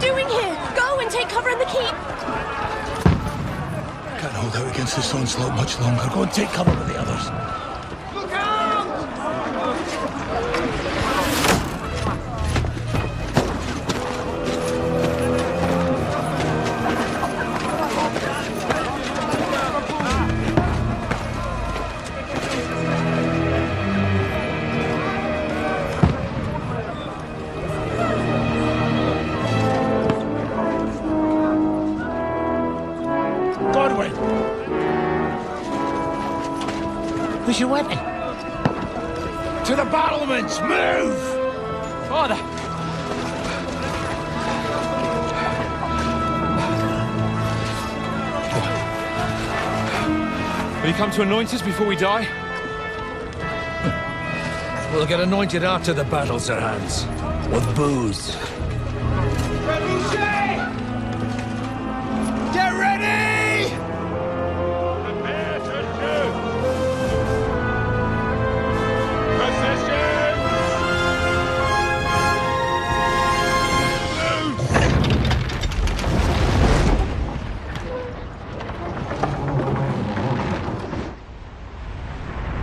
doing here? Go and take cover in the keep! Can't hold out against this onslaught much longer. Go and take cover with the others. Look out! Where's your weapon? To the battlements! Move! Father! Will you come to anoint us before we die? We'll get anointed after the battles are hands. With booze. Get ready! Prepare to shoot! Position!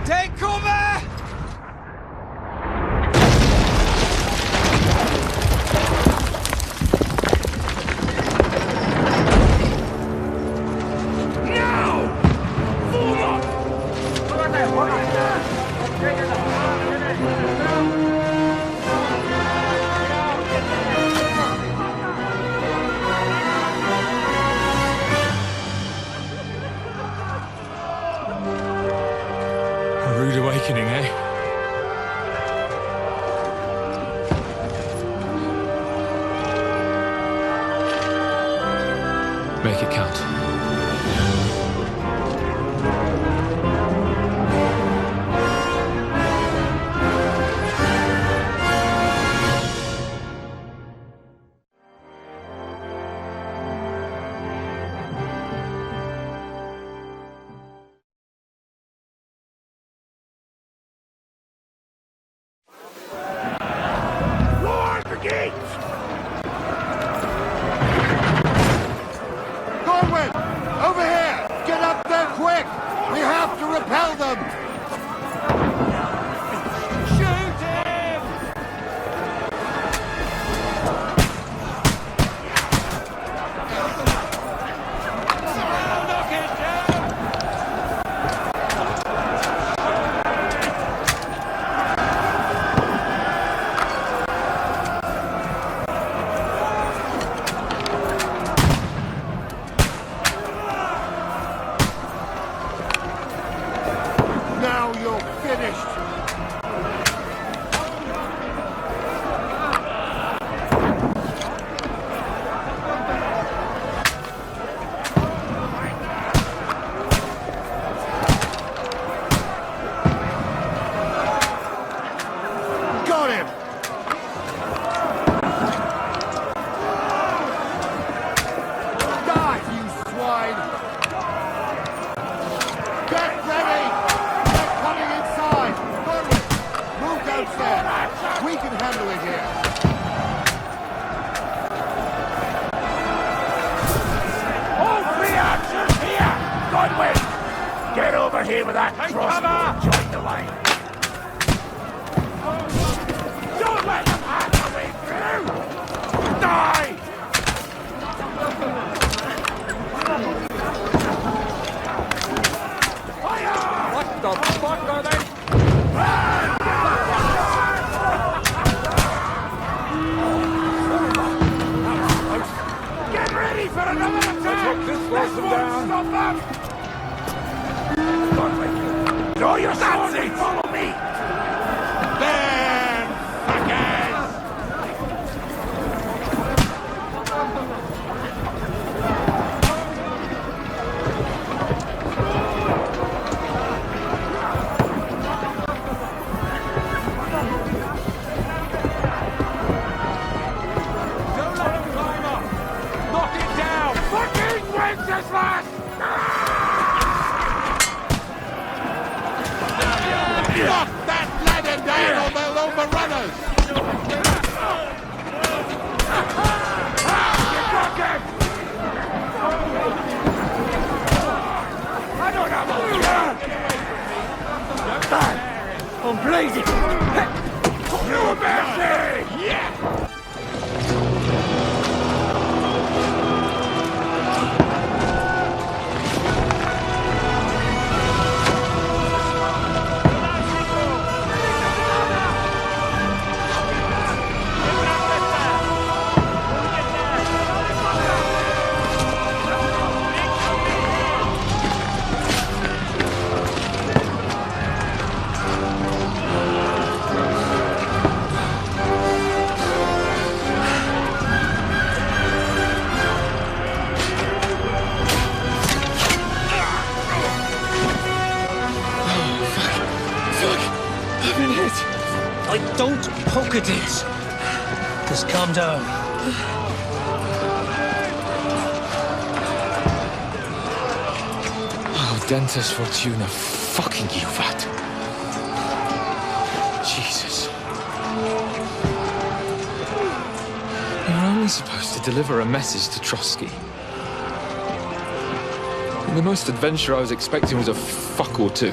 Take cover! A rude awakening, eh? Make it count. Lord the gates! Gorwin! Over here! Get up there quick! We have to repel them! Shoot him! Knock it down! Now you're finished! Got him! Die, you swine! Get ready! They're coming inside! Gorwin, move downstairs! We can handle it here! All three archers here! Godwin! Get over here with that crossbow! Join the line! Don't let them hack their way through! Die! Fire! What the fuck are they? Get ready for another attack! This slows them down. Stop them! Godwin, draw your sword and follow me! There, fuckers! Don't let them climb up! Knock it down! Fucking Wenceslas! Knock that ladder down or they'll overrun us! Raise it! You mercy! Yeah! Don't poke at it. Just calm down. Oh, Dentes Fortuna, fucking you, Vat. Jesus. You're only supposed to deliver a message to Trotsky. And the most adventure I was expecting was a fuck or two.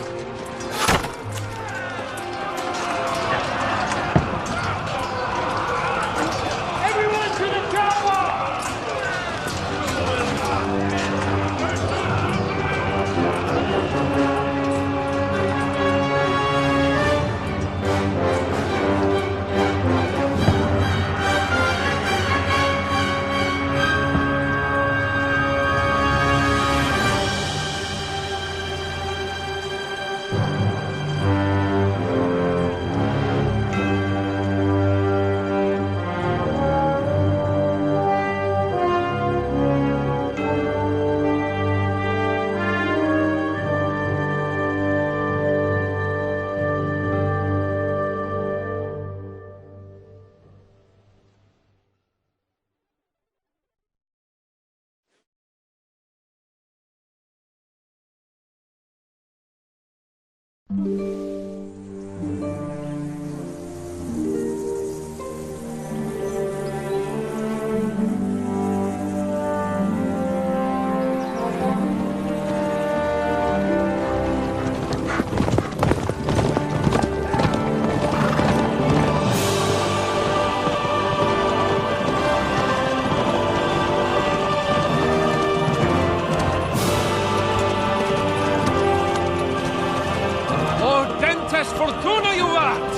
Fortuna, you vat!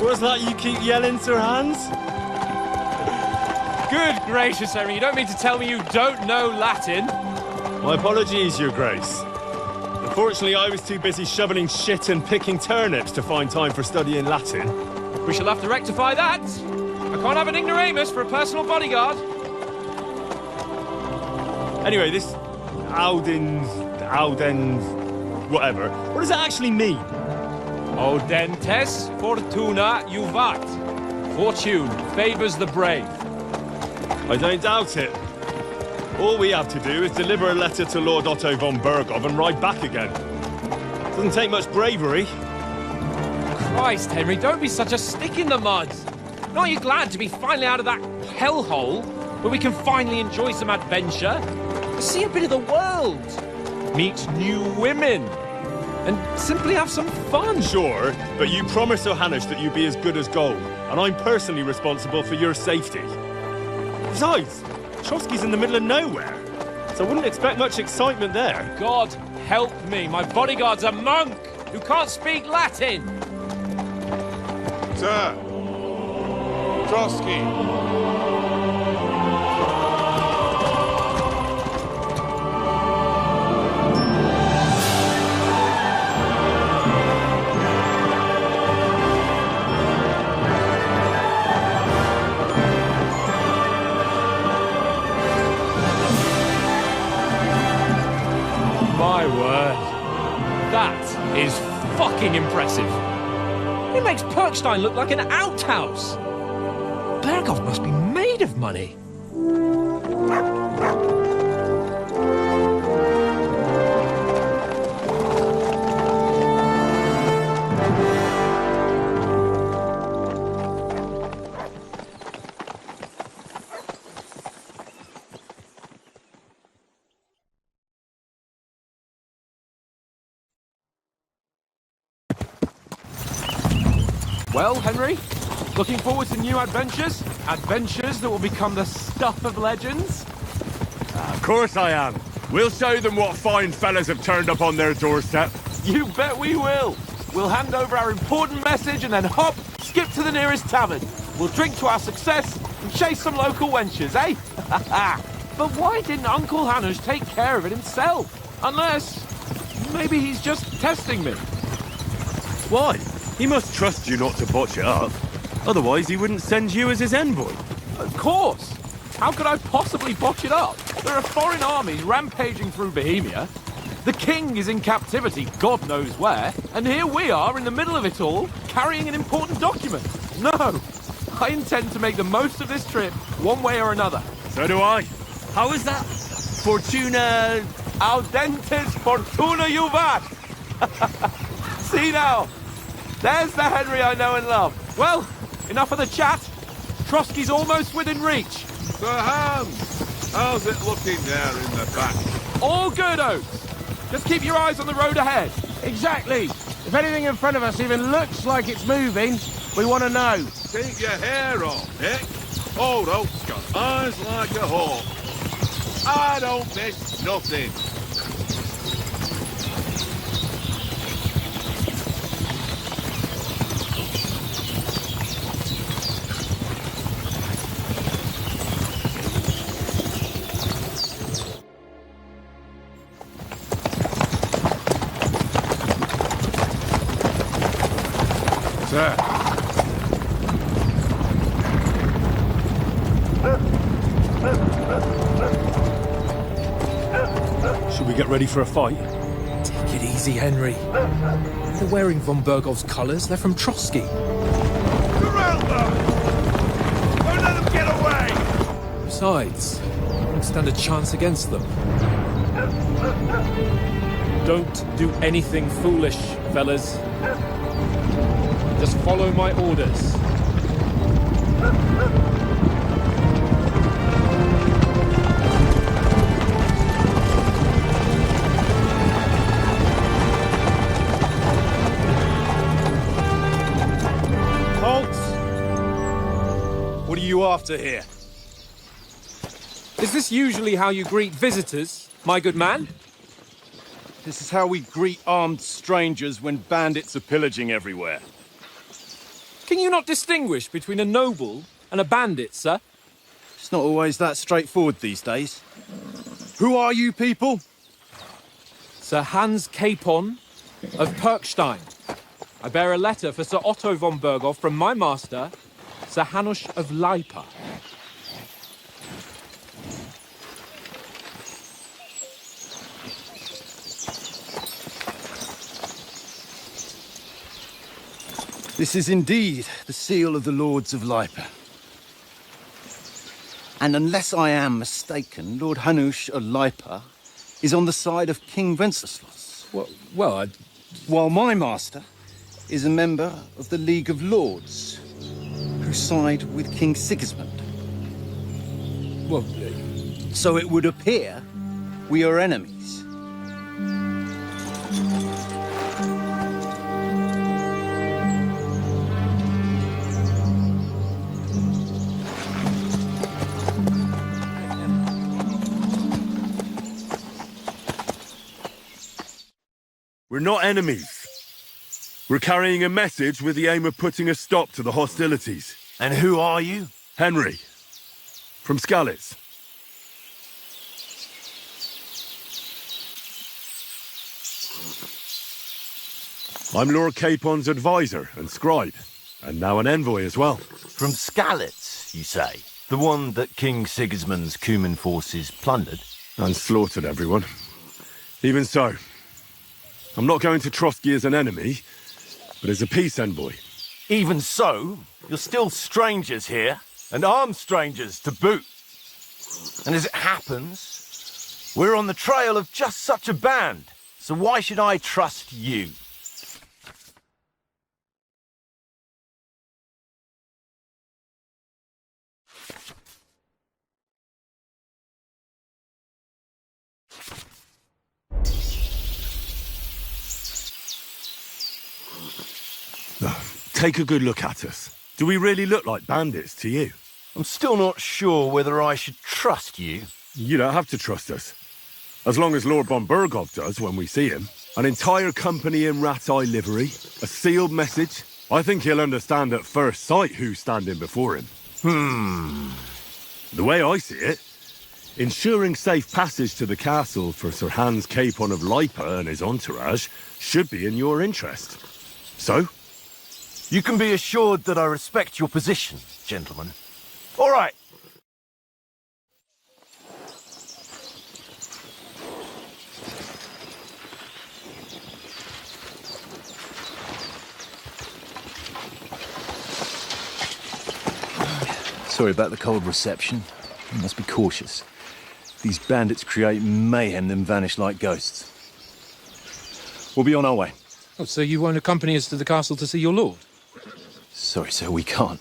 What's that you keep yelling, Sir Hans? Good gracious, Henry, you don't mean to tell me you don't know Latin? My apologies, Your Grace. Unfortunately, I was too busy shoveling shit and picking turnips to find time for studying Latin. We shall have to rectify that. I can't have an ignoramus for a personal bodyguard. Anyway, this Audens, whatever, what does it actually mean? Audentes fortuna juvat. Fortune favors the brave. I don't doubt it. All we have to do is deliver a letter to Lord Otto von Bergov and ride back again. Doesn't take much bravery. Christ, Henry, don't be such a stick in the mud. Aren't you glad to be finally out of that hellhole where we can finally enjoy some adventure? See a bit of the world, meet new women, and simply have some fun. Sure, but you promised Johannes that you'd be as good as gold, and I'm personally responsible for your safety. Besides, Trotsky's in the middle of nowhere, so I wouldn't expect much excitement there. God help me, my bodyguard's a monk who can't speak Latin. Sir! Trotsky! My word. That is fucking impressive. It makes Perkstein look like an outhouse. Bergov must be made of money. Well, Henry, looking forward to new adventures? Adventures that will become the stuff of legends? Of course I am. We'll show them what fine fellas have turned up on their doorstep. You bet we will. We'll hand over our important message and then hop, skip to the nearest tavern. We'll drink to our success and chase some local wenches, eh? But why didn't Uncle Hanush take care of it himself? Unless, maybe he's just testing me. Why? He must trust you not to botch it up. Otherwise, he wouldn't send you as his envoy. Of course. How could I possibly botch it up? There are foreign armies rampaging through Bohemia. The king is in captivity, God knows where. And here we are in the middle of it all, carrying an important document. No, I intend to make the most of this trip, one way or another. So do I. How is that? Fortuna... Audentes fortuna juvat! See now, there's the Henry I know and love. Well, enough of the chat. Trotsky's almost within reach. Sir Hans, how's it looking there in the back? All good, Oates. Just keep your eyes on the road ahead. Exactly. If anything in front of us even looks like it's moving, we want to know. Keep your hair on, Nick. Old Oak's got eyes like a hawk. I don't miss nothing. Sir. Should we get ready for a fight? Take it easy, Henry. They're wearing von Bergov's colours. They're from Trotsky. Corral them! Don't let them get away! Besides, I won't stand a chance against them. Don't do anything foolish, fellas. Just follow my orders. Halt! What are you after here? Is this usually how you greet visitors, my good man? This is how we greet armed strangers when bandits are pillaging everywhere. Can you not distinguish between a noble and a bandit, sir? It's not always that straightforward these days. Who are you people? Sir Hans Capon of Perkstein. I bear a letter for Sir Otto von Berghoff from my master, Sir Hanush of Lipa. This is indeed the seal of the Lords of Lipa. And unless I am mistaken, Lord Hanush of Lipa is on the side of King Wenceslas. While my master is a member of the League of Lords, who side with King Sigismund. So it would appear we are enemies. We're not enemies. We're carrying a message with the aim of putting a stop to the hostilities. And who are you? Henry. From Skalitz. I'm Lord Capon's advisor and scribe, and now an envoy as well. From Skalitz, you say? The one that King Sigismund's Cuman forces plundered? And slaughtered everyone. Even so, I'm not going to Trotsky as an enemy, but as a peace envoy. Even so, you're still strangers here, and armed strangers to boot. And as it happens, we're on the trail of just such a band, so why should I trust you? take a good look at us. Do we really look like bandits to you? I'm still not sure whether I should trust you. You don't have to trust us. As long as Lord von Burgov does when we see him. An entire company in rat-eye livery, a sealed message. I think he'll understand at first sight who's standing before him. The way I see it, ensuring safe passage to the castle for Sir Hans Capon of Lipa and his entourage should be in your interest. So? You can be assured that I respect your position, gentlemen. All right. Sorry about the cold reception. You must be cautious. These bandits create mayhem, then vanish like ghosts. We'll be on our way. Oh, so you won't accompany us to the castle to see your lord? Sorry, sir, we can't.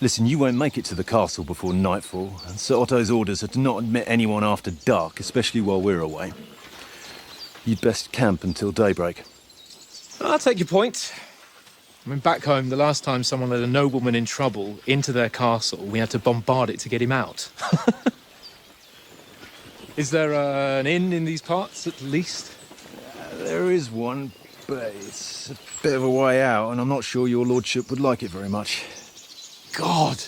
Listen, you won't make it to the castle before nightfall, and Sir Otto's orders are to not admit anyone after dark, especially while we're away. You'd best camp until daybreak. I'll take your point. I mean, back home, the last time someone let a nobleman in trouble into their castle, we had to bombard it to get him out. Is there an inn in these parts, at least? There is one, but it's a bit of a way out, and I'm not sure your lordship would like it very much. God!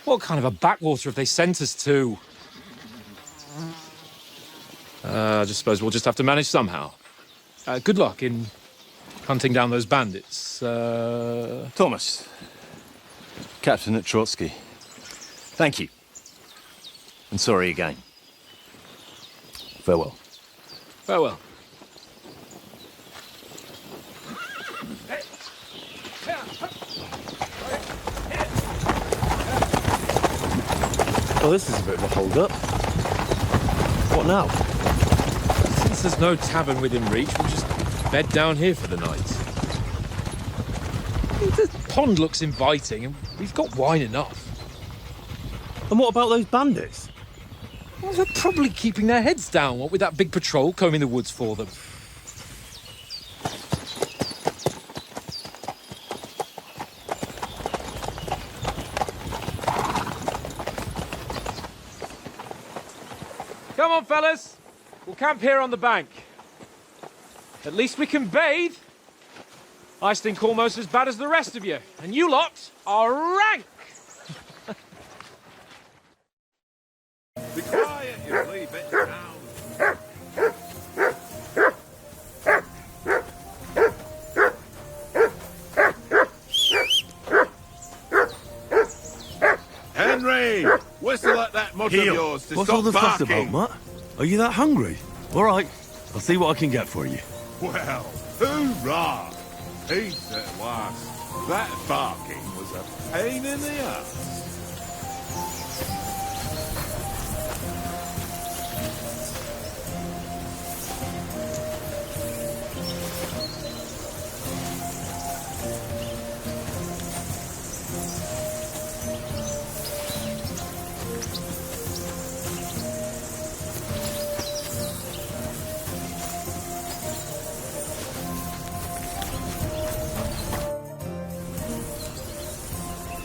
What kind of a backwater have they sent us to? I just suppose we'll just have to manage somehow. Good luck in hunting down those bandits. Thomas, Captain at Trotsky. Thank you. And sorry again. Farewell. Farewell. Well, this is a bit of a hold-up. What now? Since there's no tavern within reach, we'll just bed down here for the night. The pond looks inviting, and we've got wine enough. And what about those bandits? Well, they're probably keeping their heads down, what with that big patrol combing the woods for them. Come on, fellas. We'll camp here on the bank. At least we can bathe. I stink almost as bad as the rest of you, and you lot are rank! Be quiet, you flea bit now. Henry! Whistle at that mutt of yours to What's stop all the fuss barking. about, Mutt? Are you that hungry? All right, I'll see what I can get for you. Well, hoorah! Peace at last. That barking was a pain in the ass.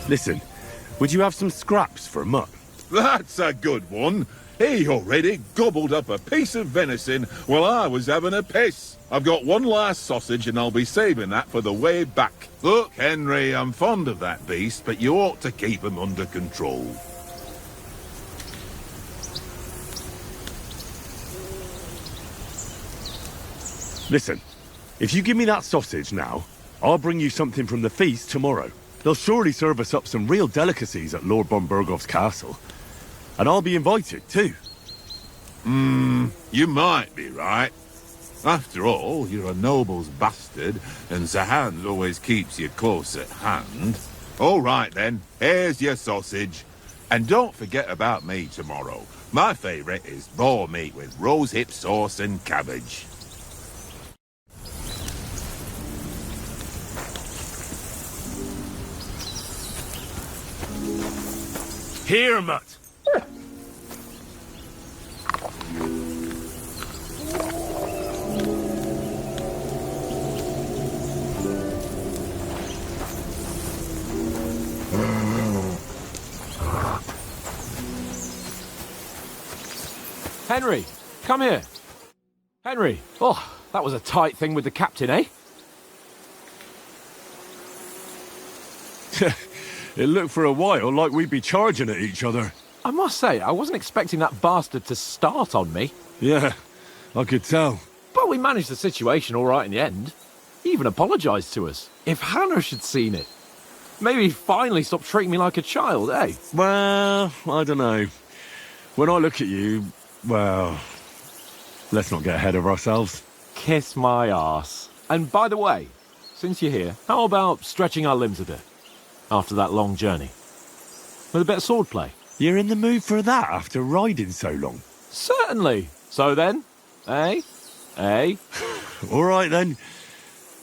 Listen, would you have some scraps for Mutt? That's a good one. He already gobbled up a piece of venison while I was having a piss. I've got one last sausage and I'll be saving that for the way back. Look, Henry, I'm fond of that beast, but you ought to keep him under control. Listen, if you give me that sausage now, I'll bring you something from the feast tomorrow. They'll surely serve us up some real delicacies at Lord von Burgov's castle. And I'll be invited, too. You might be right. After all, you're a noble's bastard, and Sir Hans always keeps you close at hand. All right, then. Here's your sausage. And don't forget about me tomorrow. My favourite is boar meat with rosehip sauce and cabbage. Here, Mutt. Henry, come here. Henry, oh, that was a tight thing with the captain, eh? It looked for a while like we'd be charging at each other. I must say, I wasn't expecting that bastard to start on me. Yeah, I could tell. But we managed the situation all right in the end. He even apologised to us. If Hanush had seen it, maybe he'd finally stop treating me like a child, eh? Well, I don't know. When I look at you, well, let's not get ahead of ourselves. Kiss my arse. And by the way, since you're here, how about stretching our limbs a bit? After that long journey. With a bit of swordplay. You're in the mood for that after riding so long? Certainly. So then, eh? Eh? All right then.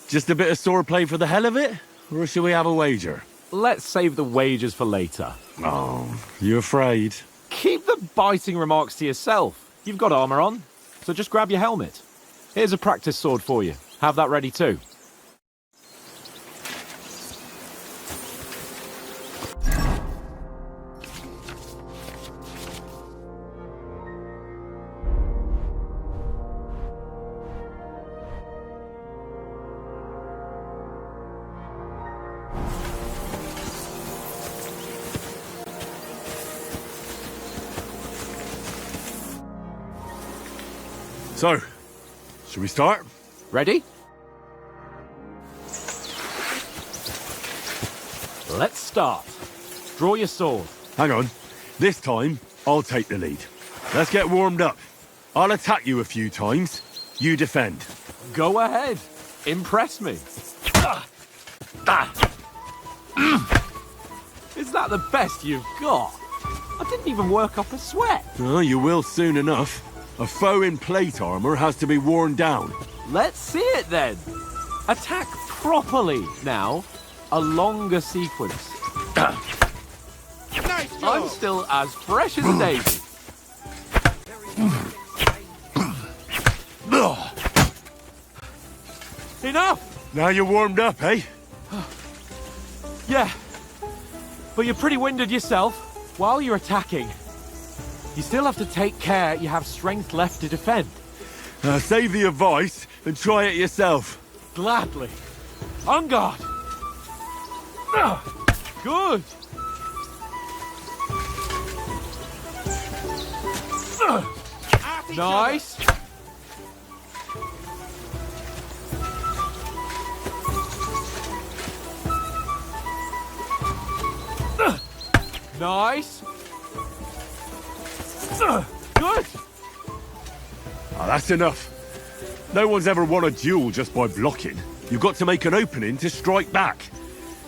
Just a bit of swordplay for the hell of it? Or shall we have a wager? Let's save the wagers for later. Oh, you afraid? Keep the biting remarks to yourself. You've got armour on, so just grab your helmet. Here's a practice sword for you. Have that ready too. So, should we start? Ready? Let's start. Draw your sword. Hang on. This time, I'll take the lead. Let's get warmed up. I'll attack you a few times. You defend. Go ahead. Impress me. Is that the best you've got? I didn't even work up a sweat. Oh, you will soon enough. A foe in plate armor has to be worn down. Let's see it then. Attack properly now. A longer sequence. Nice job. I'm still as fresh as a daisy. Enough! Now you're warmed up, eh? Yeah. But you're pretty winded yourself while you're attacking. You still have to take care you have strength left to defend. Save the advice and try it yourself. Gladly. On guard. Good. Nice. Nice. Good. Oh, that's enough. No one's ever won a duel just by blocking. You've got to make an opening to strike back.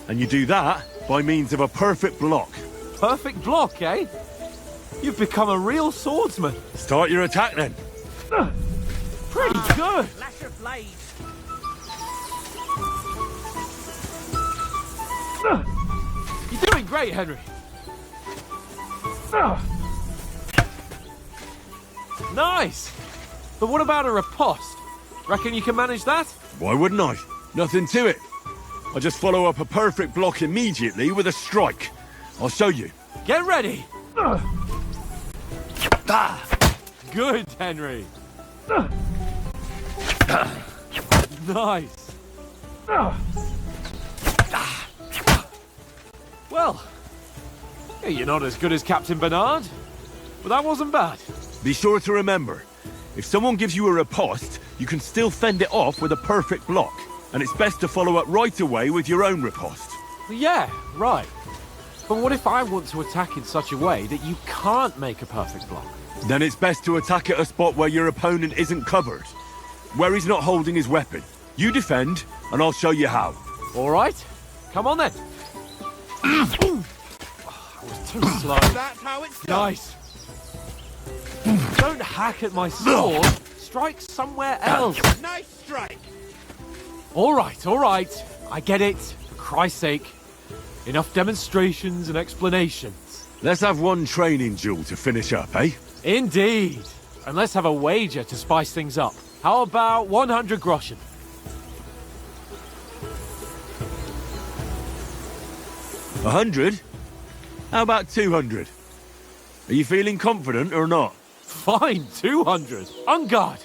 And you do that by means of a perfect block. Perfect block, eh? You've become a real swordsman. Start your attack then. Pretty good. Flash of blade. You're doing great, Henry. Nice. But what about a riposte? Reckon you can manage that? Why wouldn't I? Nothing to it. I just follow up a perfect block immediately with a strike. I'll show you. Get ready. Good, Henry. Nice. Well, you're not as good as Captain Bernard, but that wasn't bad. Be sure to remember, if someone gives you a riposte, you can still fend it off with a perfect block. And it's best to follow up right away with your own riposte. Yeah, right. But what if I want to attack in such a way that you can't make a perfect block? Then it's best to attack at a spot where your opponent isn't covered. Where he's not holding his weapon. You defend, and I'll show you how. All right. Come on then. I was too slow. That's how it's done. Nice. Don't hack at my sword. Strike somewhere else. Nice strike. All right, all right. I get it. For Christ's sake. Enough demonstrations and explanations. Let's have one training duel to finish up, eh? Indeed. And let's have a wager to spice things up. How about 100 groschen? 100? How about 200? Are you feeling confident or not? Fine, 200. On guard.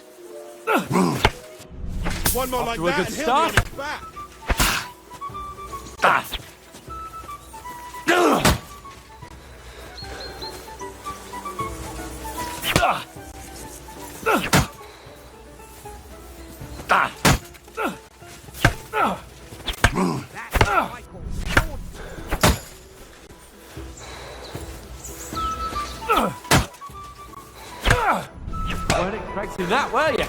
One more like to a that good and start. he'll be on his back. Weren't expecting that, were you?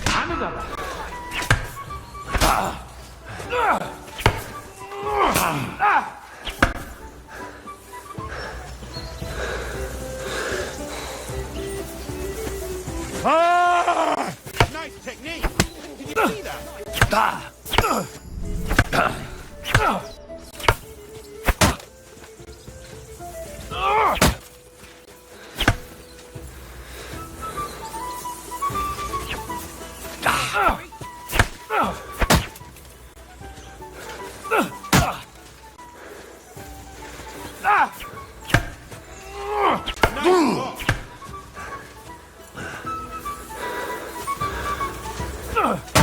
And another. Nice technique. Did you see that?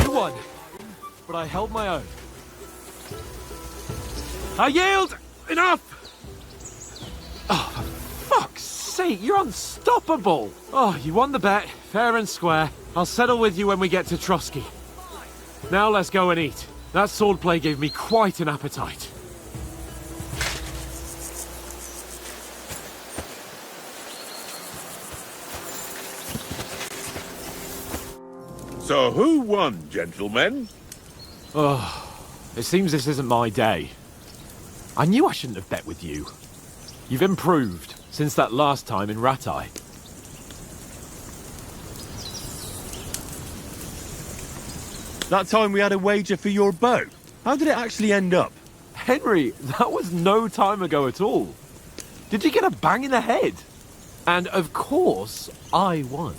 You won, but I held my own. I yield! Enough! Oh, for fuck's sake, you're unstoppable! Oh, you won the bet, fair and square. I'll settle with you when we get to Trotsky. Now let's go and eat. That swordplay gave me quite an appetite. So who won, gentlemen? Oh, it seems this isn't my day. I knew I shouldn't have bet with you. You've improved since that last time in Ratai. That time we had a wager for your bow. How did it actually end up? Henry, that was no time ago at all. Did you get a bang in the head? And of course, I won.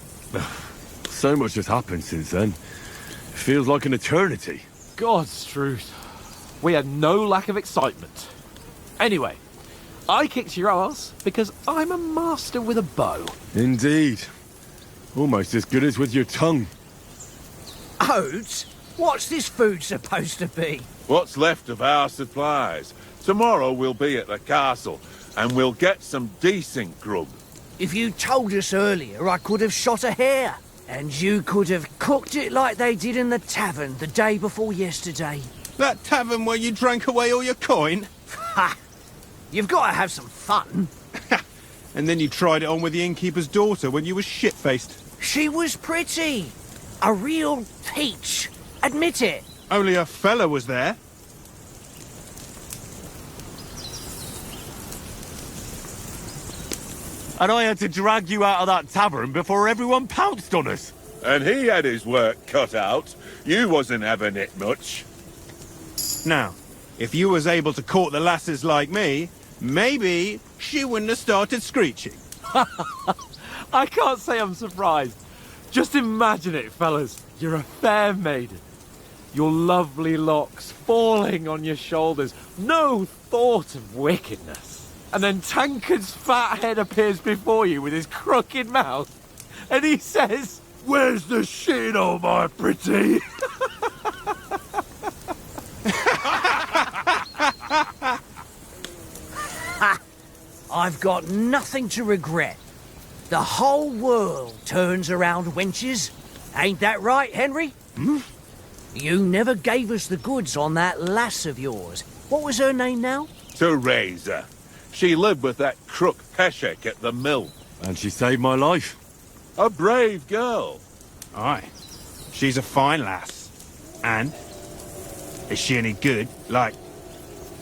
So much has happened since then. Feels like an eternity. God's truth. We had no lack of excitement. Anyway, I kicked your ass because I'm a master with a bow. Indeed. Almost as good as with your tongue. Oats? What's this food supposed to be? What's left of our supplies? Tomorrow we'll be at the castle, and we'll get some decent grub. If you told us earlier, I could have shot a hare. And you could have cooked it like they did in the tavern the day before yesterday. That tavern where you drank away all your coin? Ha! You've got to have some fun. And then you tried it on with the innkeeper's daughter when you were shit-faced. She was pretty. A real peach. Admit it. Only a fella was there. And I had to drag you out of that tavern before everyone pounced on us. And he had his work cut out. You wasn't having it much. Now, if you was able to court the lasses like me, maybe she wouldn't have started screeching. I can't say I'm surprised. Just imagine it, fellas. You're a fair maiden. Your lovely locks falling on your shoulders. No thought of wickedness. And then Tankard's fat head appears before you with his crooked mouth. And he says, "Where's the shit, oh my pretty?" I've got nothing to regret. The whole world turns around wenches. Ain't that right, Henry? Hmm? You never gave us the goods on that lass of yours. What was her name now? Teresa. She lived with that crook Peshek at the mill. And she saved my life. A brave girl. Aye. She's a fine lass. And? Is she any good? Like,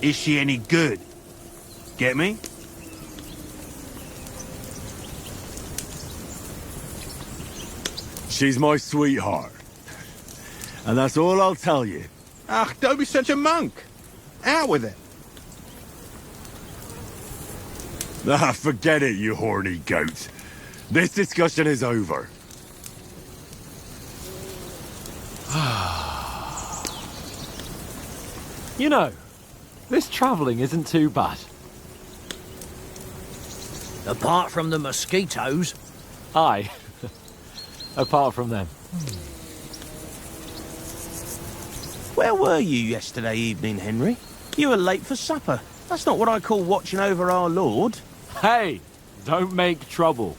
is she any good? Get me? She's my sweetheart. And that's all I'll tell you. Ah, don't be such a monk. Out with it. Ah, forget it, you horny goat. This discussion is over. You know, this travelling isn't too bad. Apart from the mosquitoes. Aye. Apart from them. Where were you yesterday evening, Henry? You were late for supper. That's not what I call watching over our Lord. Hey, don't make trouble.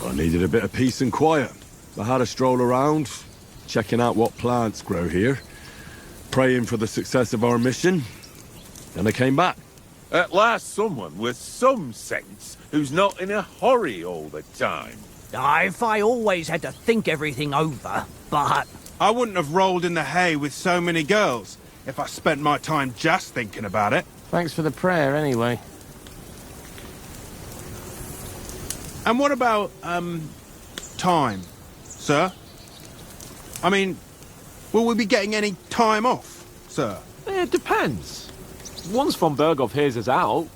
I needed a bit of peace and quiet. I had a stroll around, checking out what plants grow here, praying for the success of our mission. Then I came back. At last someone with some sense who's not in a hurry all the time. If I always had to think everything over, but... I wouldn't have rolled in the hay with so many girls if I spent my time just thinking about it. Thanks for the prayer, anyway. And what about, time, sir? I mean, will we be getting any time off, sir? It depends. Once von Berghoff hears us out,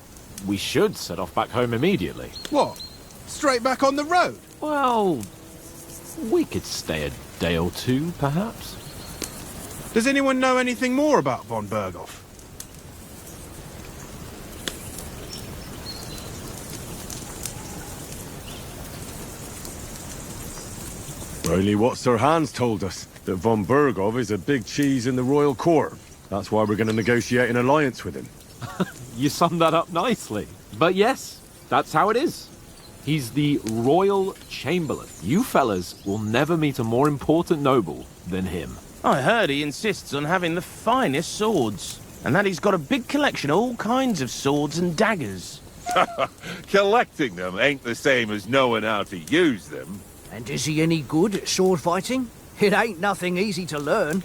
we should set off back home immediately. What? Straight back on the road? Well, we could stay a day or two, perhaps. Does anyone know anything more about von Berghoff? Only what Sir Hans told us, that von Berghoff is a big cheese in the royal court. That's why we're going to negotiate an alliance with him. You summed that up nicely. But yes, that's how it is. He's the Royal Chamberlain. You fellas will never meet a more important noble than him. I heard he insists on having the finest swords, and that he's got a big collection of all kinds of swords and daggers. Collecting them ain't the same as knowing how to use them. And is he any good at sword fighting? It ain't nothing easy to learn.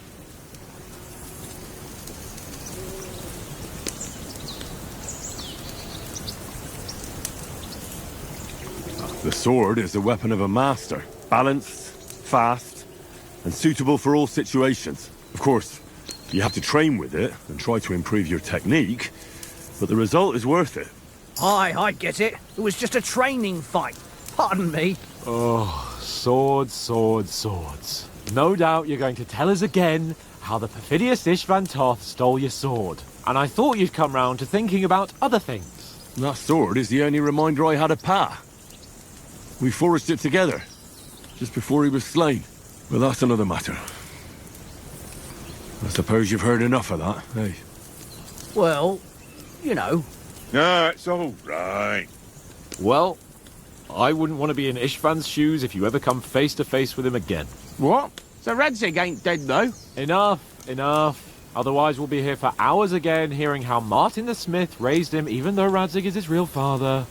The sword is the weapon of a master. Balanced, fast, and suitable for all situations. Of course, you have to train with it and try to improve your technique, but the result is worth it. Aye, I get it. It was just a training fight. Pardon me. Oh, swords, swords, swords. No doubt you're going to tell us again how the perfidious Ishvan Toth stole your sword. And I thought you'd come round to thinking about other things. That sword is the only reminder I had of Pa. We forged it together, just before he was slain. But that's another matter. I suppose you've heard enough of that, eh? Well, you know. No, it's all right. Well, I wouldn't want to be in Ishvan's shoes if you ever come face to face with him again. What? So Radzig ain't dead, though? Enough, enough. Otherwise we'll be here for hours again hearing how Martin the Smith raised him even though Radzig is his real father.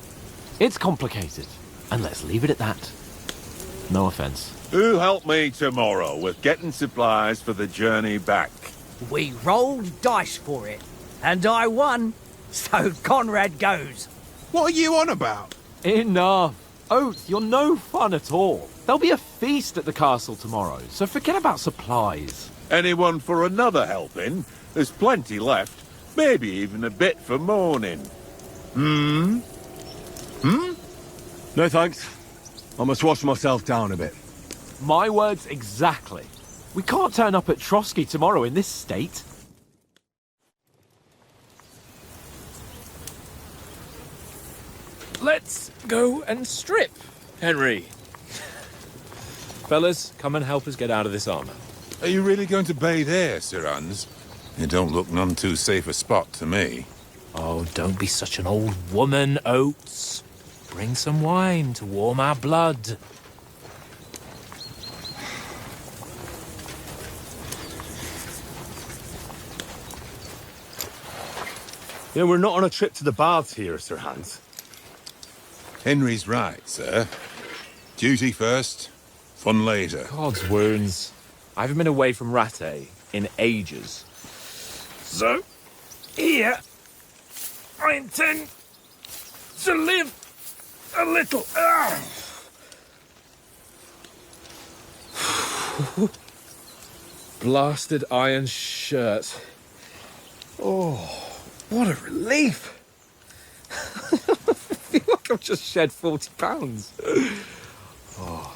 It's complicated. And let's leave it at that. No offense. Who'll help me tomorrow with getting supplies for the journey back? We rolled dice for it. And I won. So Conrad goes. What are you on about? Enough. Oath, you're no fun at all. There'll be a feast at the castle tomorrow, so forget about supplies. Anyone for another helping? There's plenty left. Maybe even a bit for morning. No thanks. I must wash myself down a bit. My words exactly. We can't turn up at Trotsky tomorrow in this state. Let's go and strip, Henry. Fellas, come and help us get out of this armor. Are you really going to bathe here, Sir Hans? It don't look none too safe a spot to me. Oh, don't be such an old woman, Oates. Bring some wine to warm our blood. You know, we're not on a trip to the baths here, Sir Hans. Henry's right, sir. Duty first, fun later. God's wounds. I haven't been away from Rattay in ages. So, here, I intend to live a little. Blasted iron shirt. Oh, what a relief. I've just shed £40. Ah,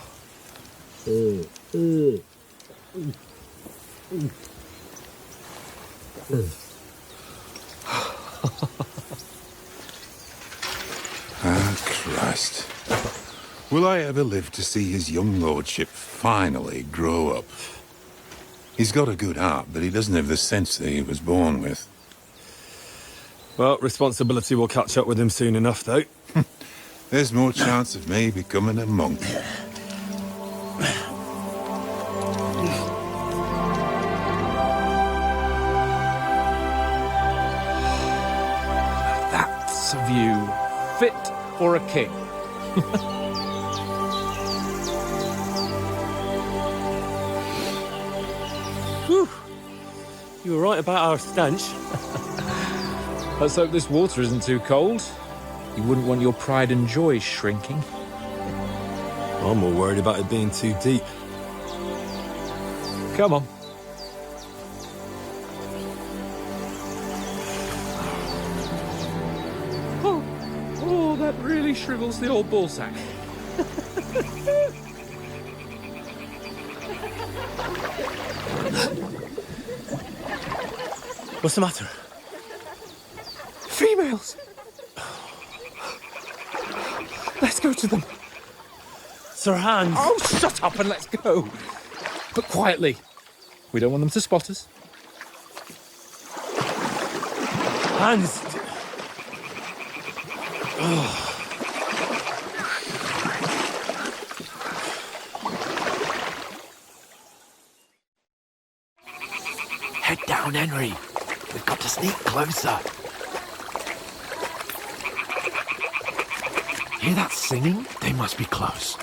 Christ. Will I ever live to see his young lordship finally grow up? He's got a good heart, but he doesn't have the sense that he was born with. Well, responsibility will catch up with him soon enough, though. There's more chance of me becoming a monk. That's a view fit for a king. Whew. You were right about our stench. Let's hope this water isn't too cold. You wouldn't want your pride and joy shrinking. I'm more worried about it being too deep. Come on. Oh, that really shrivels the old ballsack. What's the matter? Females! Let's go to them. Sir Hans! Oh, shut up and let's go. But quietly. We don't want them to spot us. Hans! Head down, Henry. We've got to sneak closer. Hear that singing? They must be close.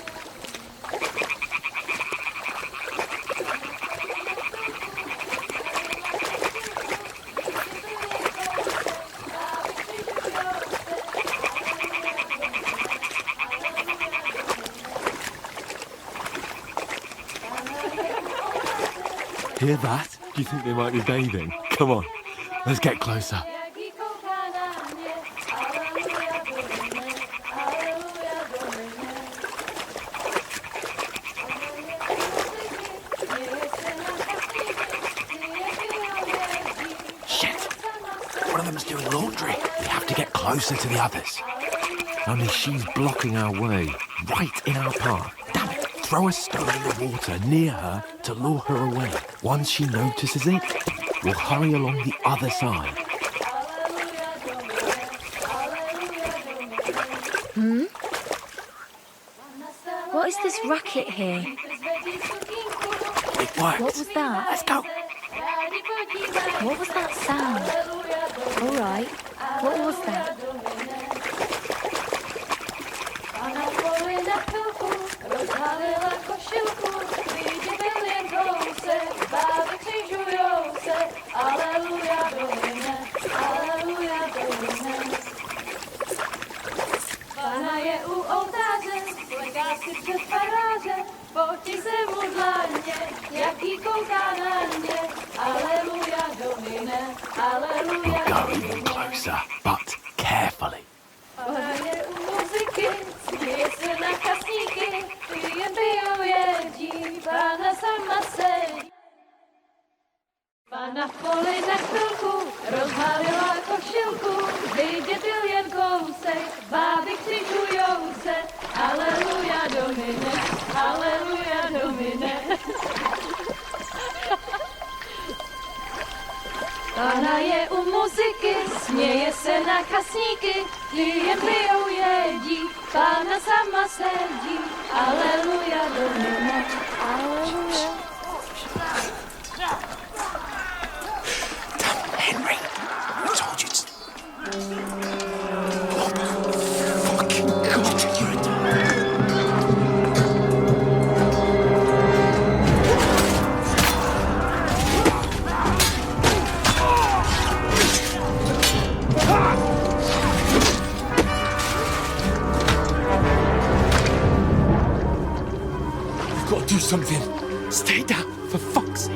Hear that? Do you think they might be bathing? Come on, let's get closer. Shit! One of them's doing laundry. We have to get closer to the others. Only she's blocking our way, right in our path. Damn it! Throw a stone in the water near her to lure her away. Once she notices it, we'll hurry along the other side. What is this racket here? It worked. What was that? Let's go. What was that sound? All right. What was that? We'll go even closer, but carefully. Pana v poli na chvilku rozhalila košilku, vidět byl jen kousek, báby křižujou se, aleluja Domine, aleluja Domine. Pana je u muziky, směje se na kasníky, ty jen pijou jedí, Pána sama sedí, aleluja Domine, aleluja. Henry, I told you to... Fucking God, you're a... We've got to do something. Stay down, for fuck's sake.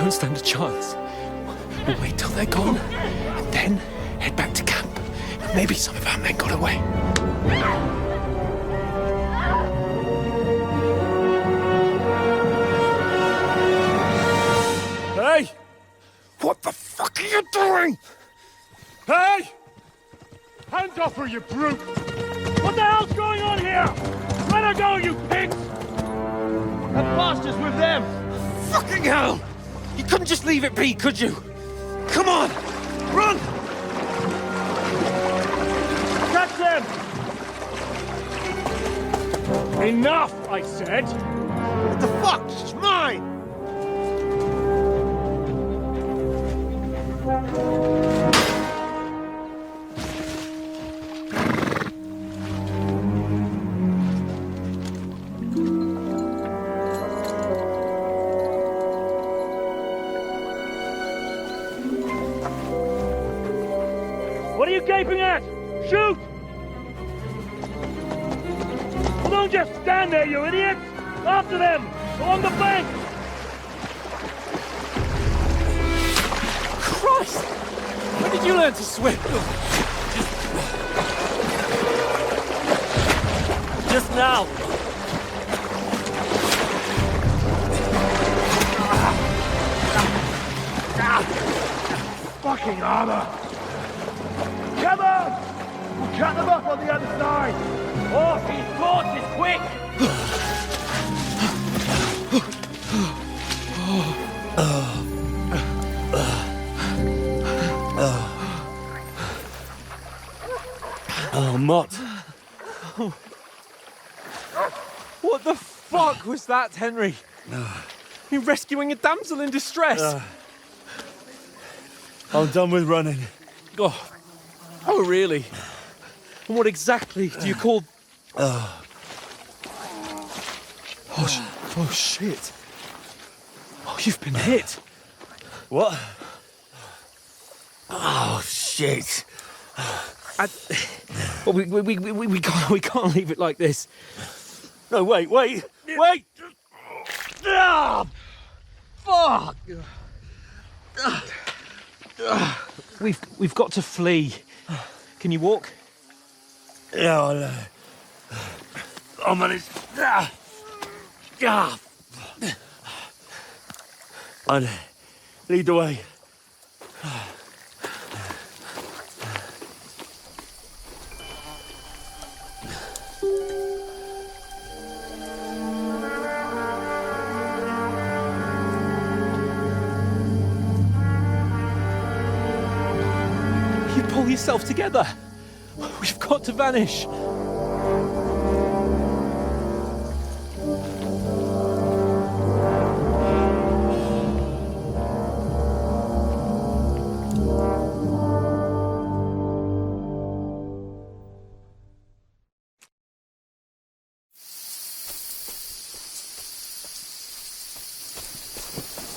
don't stand a chance. We'll wait till they're gone, and then head back to camp. Maybe some of our men got away. Hey! What the fuck are you doing? Hey! Hands off her, you brute! What the hell's going on here? Let her go, you pigs! That bastard's with them! Fucking hell! You couldn't just leave it be, could you? Come on! Run! Catch them! Enough, I said! What the fuck? She's mine! What are you gaping at? Shoot! Well, don't just stand there, you idiots! After them! Along the bank! Christ! When did you learn to swim? Just now! Fucking armor! Come on! We'll cut them off on the other side! Oh, these torches, quick! Oh, Mott. What the fuck was that, Henry? You rescuing a damsel in distress? I'm done with running. Oh, really? And what exactly do you call... Oh, shit. Oh, you've been hit. What? Oh, shit. Well, we can't leave it like this. No, wait! Ah, fuck! We've got to flee. Can you walk? Yeah, I'll manage. And lead the way. You pull yourself together. We've got to vanish.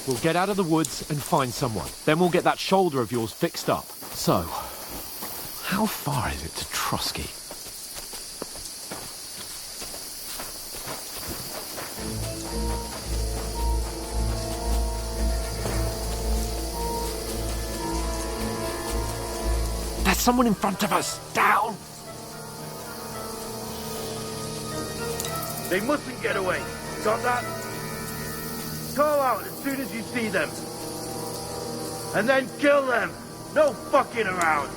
We'll get out of the woods and find someone. Then we'll get that shoulder of yours fixed up. So, how far is it to Trotsky? There's someone in front of us! Down! They mustn't get away. Got that? Call out as soon as you see them. And then kill them. No fucking around.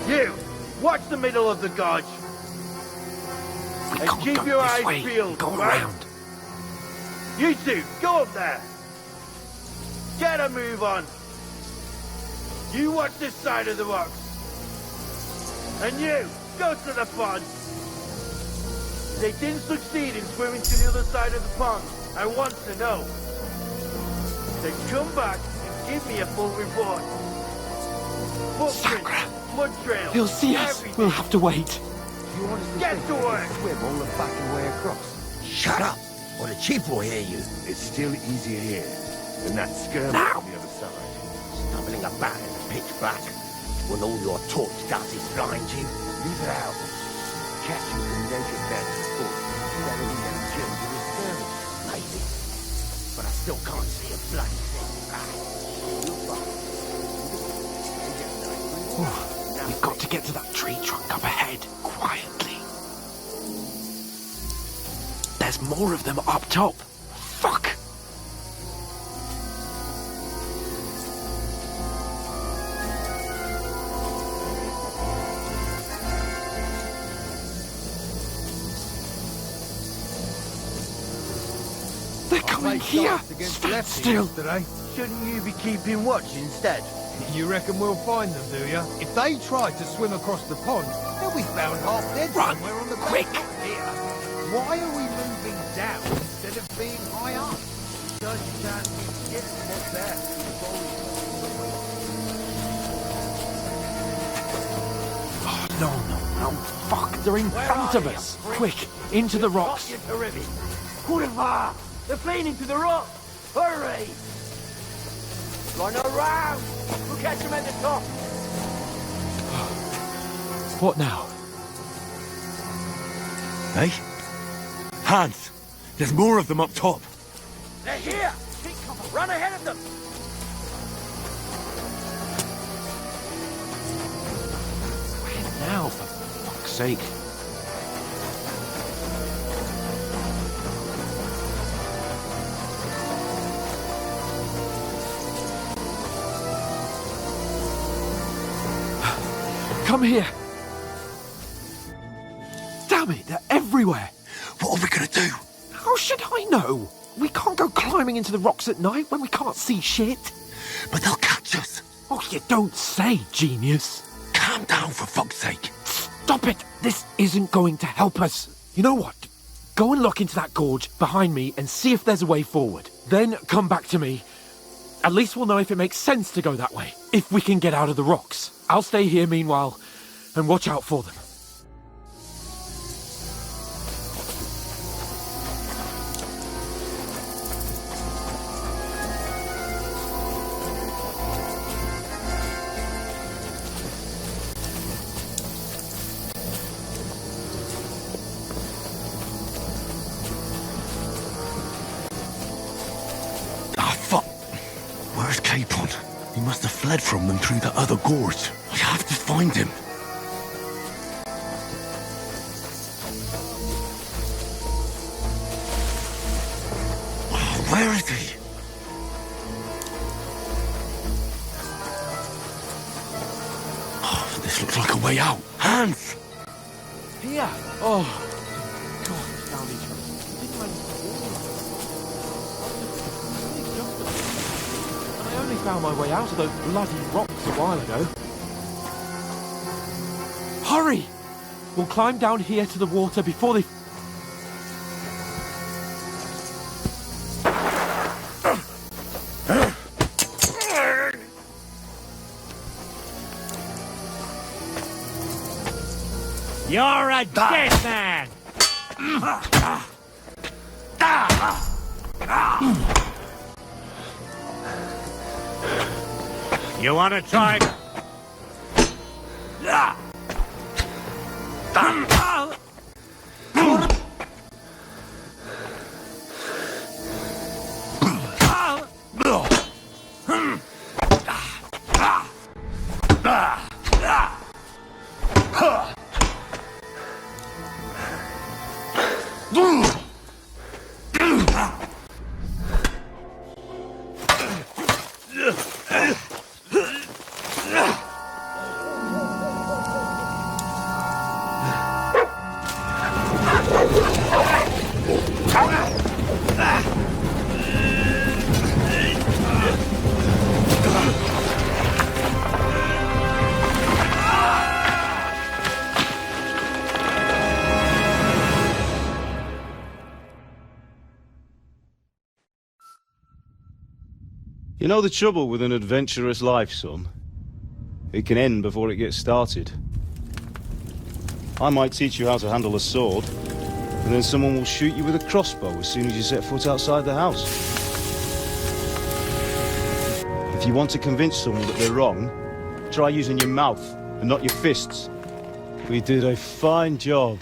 You, watch the middle of the gorge. And keep your eyes peeled, right? Around. You two, go up there. Get a move on. You watch this side of the rocks. And you, go to the pond. They didn't succeed in swimming to the other side of the pond. I want to know. Then come back and give me a full report. Footprints, blood trail. He'll see us. Everything. We'll have to wait. You want us to get to work. Swim all the fucking way across. Shut up, or the chief will hear you. It's still easier here than that skirmish Now. on the other side. Stumbling about in the pitch black, when all your torch does is blind you. Leave it out. Catching some naked man's foot. Better than them kills in the skirmish. Maybe. But I still can't see a bloody to get to that tree trunk up ahead, quietly. There's more of them up top. Fuck! They're coming here! Stand still! Shouldn't you be keeping watch instead? You reckon we'll find them, do you? If they try to swim across the pond, they'll be found half dead somewhere on the quick here. Why are we moving down instead of being high up? Because you can't get what's there. Oh, no, fuck, they're in front of us! Quick, into the rocks! Kurva! They're playing into the rock! Hurry! Run around! We'll catch them at the top! What now? Hey? Hans! There's more of them up top! They're here! Take cover! Run ahead of them! Where now, for fuck's sake? Come here! Damn it, they're everywhere! What are we gonna do? How should I know? We can't go climbing into the rocks at night when we can't see shit. But they'll catch us! Oh, you don't say, genius. Calm down, for fuck's sake! Stop it! This isn't going to help us. You know what? Go and look into that gorge behind me and see if there's a way forward. Then come back to me. At least we'll know if it makes sense to go that way, if we can get out of the rocks. I'll stay here meanwhile, and watch out for them. Where's Capon? He must have fled from them through the other gorge. I have to find him. Oh, where is he? Oh, this looks like a way out. Hans! Here! Oh, God, we found each other. I only found my way out of those bloody rocks a while ago. Hurry! We'll climb down here to the water before they... You're a dead man! You want to try? You know the trouble with an adventurous life, son? It can end before it gets started. I might teach you how to handle a sword, and then someone will shoot you with a crossbow as soon as you set foot outside the house. If you want to convince someone that they're wrong, try using your mouth and not your fists. We did a fine job.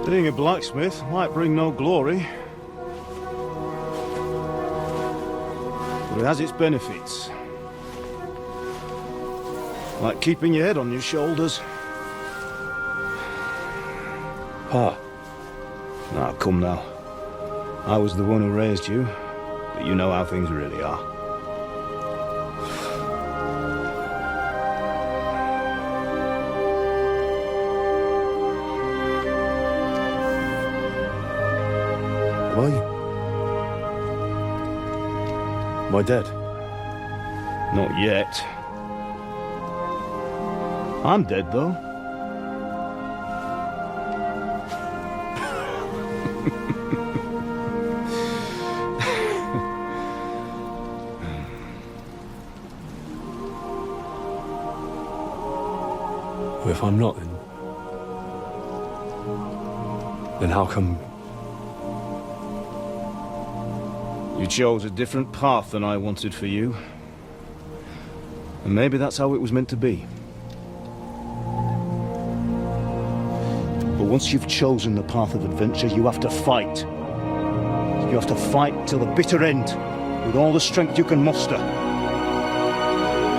Being a blacksmith might bring no glory, but it has its benefits. Like keeping your head on your shoulders. Pa. Now, come now. I was the one who raised you, but you know how things really are. Am I dead? Not yet. I'm dead, though. Well, if I'm not, then how come... You chose a different path than I wanted for you. And maybe that's how it was meant to be. But once you've chosen the path of adventure, you have to fight. You have to fight till the bitter end, with all the strength you can muster.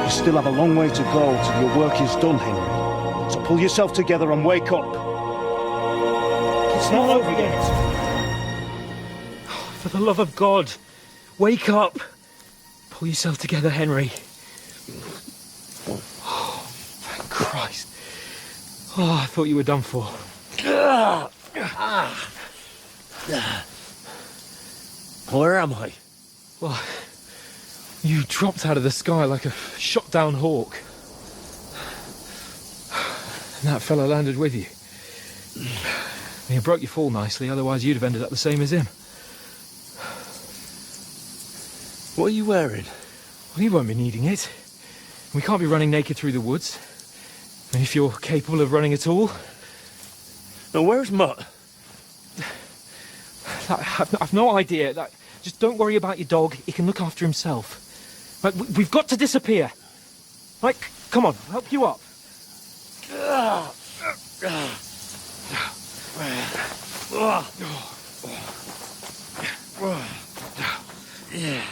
You still have a long way to go till your work is done, Henry. So pull yourself together and wake up. It's not over yet. For the love of God, wake up. Pull yourself together, Henry. Oh, thank Christ. Oh, I thought you were done for. Where am I? Well, you dropped out of the sky like a shot-down hawk. And that fella landed with you. And you broke your fall nicely, otherwise you'd have ended up the same as him. What are you wearing? Well, you won't be needing it. We can't be running naked through the woods. And if you're capable of running at all... Now, where's Mutt? I've no idea. Just don't worry about your dog. He can look after himself. Right, we've got to disappear. Right, come on, I'll help you up. Yeah.